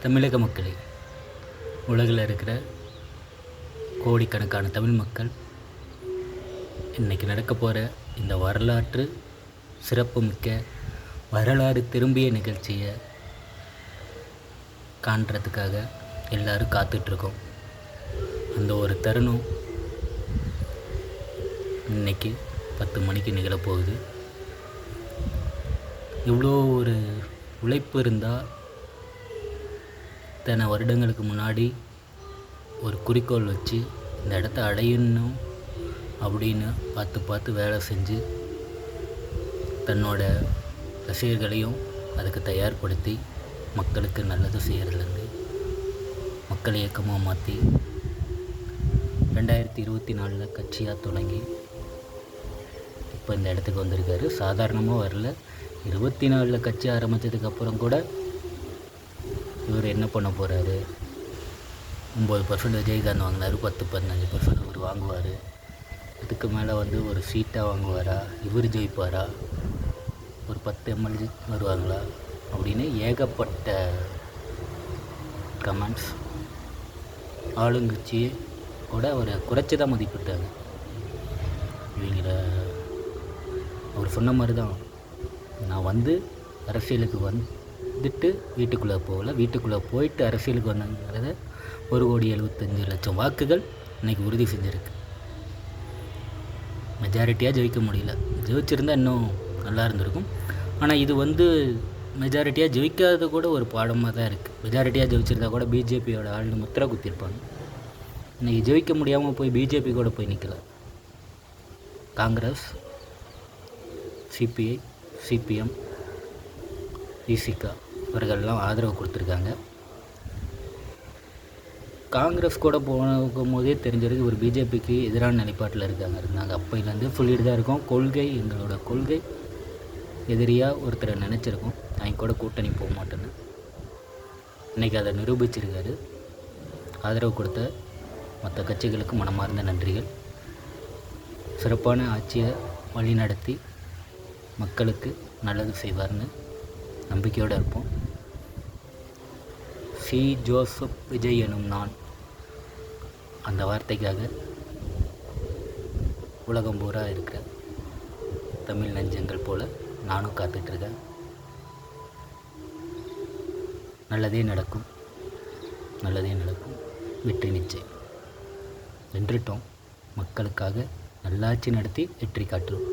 தமிழக மக்களே, உலகில் இருக்கிற கோடிக்கணக்கான தமிழ் மக்கள் இன்றைக்கி நடக்க போகிற இந்த வரலாற்று சிறப்புமிக்க வரலாறு திரும்பிய நிகழ்ச்சியை காண்றதுக்காக எல்லோரும் காத்துட்ருக்கோம். அந்த ஒரு தருணம் இன்றைக்கி 10 மணிக்கு நிகழப்போகுது. இவ்வளோ ஒரு உழைப்பு இருந்தால் இத்தனை வருடங்களுக்கு முன்னாடி ஒரு குறிக்கோள் வச்சு இந்த இடத்த அடையணும் அப்படின்னு பார்த்து வேலை செஞ்சு தன்னோட ரசிகர்களையும் அதுக்கு தயார்படுத்தி மக்களுக்கு நல்லது செய்கிறதுலேருந்து மக்கள் இயக்கமாக மாற்றி 2024 கட்சியாக தொடங்கி இப்போ இந்த இடத்துக்கு வந்திருக்காரு. சாதாரணமாக வரல. 24 கட்சி ஆரம்பித்ததுக்கப்புறம் கூட இவர் என்ன பண்ண போகிறாரு? 9% விஜயகாந்த் வாங்கினார், 10-15% இவர் வாங்குவார். இதுக்கு மேலே ஒரு சீட்டாக வாங்குவாரா? இவர் ஜெயிப்பாரா? ஒரு 10 எம்எல்ஏ வருவாங்களா? அப்படின்னு ஏகப்பட்ட கமெண்ட்ஸ். ஆளுங்கட்சியை கூட அவரை குறைச்சி தான் மதிப்பிட்டாங்க. இவங்கள அவர் சொன்ன மாதிரி தான், நான் அரசியலுக்கு வந்துட்டு வீட்டுக்குள்ளே போகல, வீட்டுக்குள்ளே போயிட்டு அரசியலுக்கு வந்தங்கிறத 1,75,00,000 வாக்குகள் இன்றைக்கி உறுதி செஞ்சுருக்கு. மெஜாரிட்டியாக ஜெயிக்க முடியல. ஜெயிச்சிருந்தால் இன்னும் நல்லா இருந்திருக்கும். ஆனால் இது மெஜாரிட்டியாக ஜெயிக்காத கூட ஒரு பாடமாக தான் இருக்குது. மெஜாரிட்டியாக ஜெயிச்சிருந்தா கூட பிஜேபியோட ஆள்னு முத்திரை குத்திருப்பாங்க. இன்றைக்கி ஜெயிக்க முடியாமல் போய் பிஜேபி கூட போய் நிற்கல. காங்கிரஸ், சிபிஐ, சிபிஎம், இசிகா இவர்கள்லாம் ஆதரவு கொடுத்துருக்காங்க. காங்கிரஸ் கூட போகும்போதே தெரிஞ்சிருக்கு ஒரு பிஜேபிக்கு எதிரான நிலைப்பாட்டில் இருந்தாங்க. அப்போலேருந்து சொல்லிட்டு தான் இருக்கோம், எங்களோட கொள்கை எதிரியாக ஒருத்தரை நினச்சிருக்கோம், அவங்க கூட கூட்டணி போக மாட்டேன்னு. இன்றைக்கி அதை நிரூபிச்சிருக்காரு. ஆதரவு கொடுத்த மற்ற கட்சிகளுக்கு மனமார்ந்த நன்றிகள். சிறப்பான ஆட்சியை வழி நடத்தி மக்களுக்கு நல்லது செய்வார்னு நம்பிக்கையோடு இருப்போம். சி. ஜோசப் விஜய் எனும் நான், அந்த வார்த்தைக்காக உலகம் பூரா இருக்கிற தமிழ் நெஞ்சங்கள் போல் நானும் காத்துட்ருக்கேன். நல்லதே நடக்கும், நல்லதே நடக்கும். வெற்றி நிச்சயம். வென்றுட்டோம். மக்களுக்காக நல்லாட்சி நடத்தி வெற்றி காட்டுவோம்.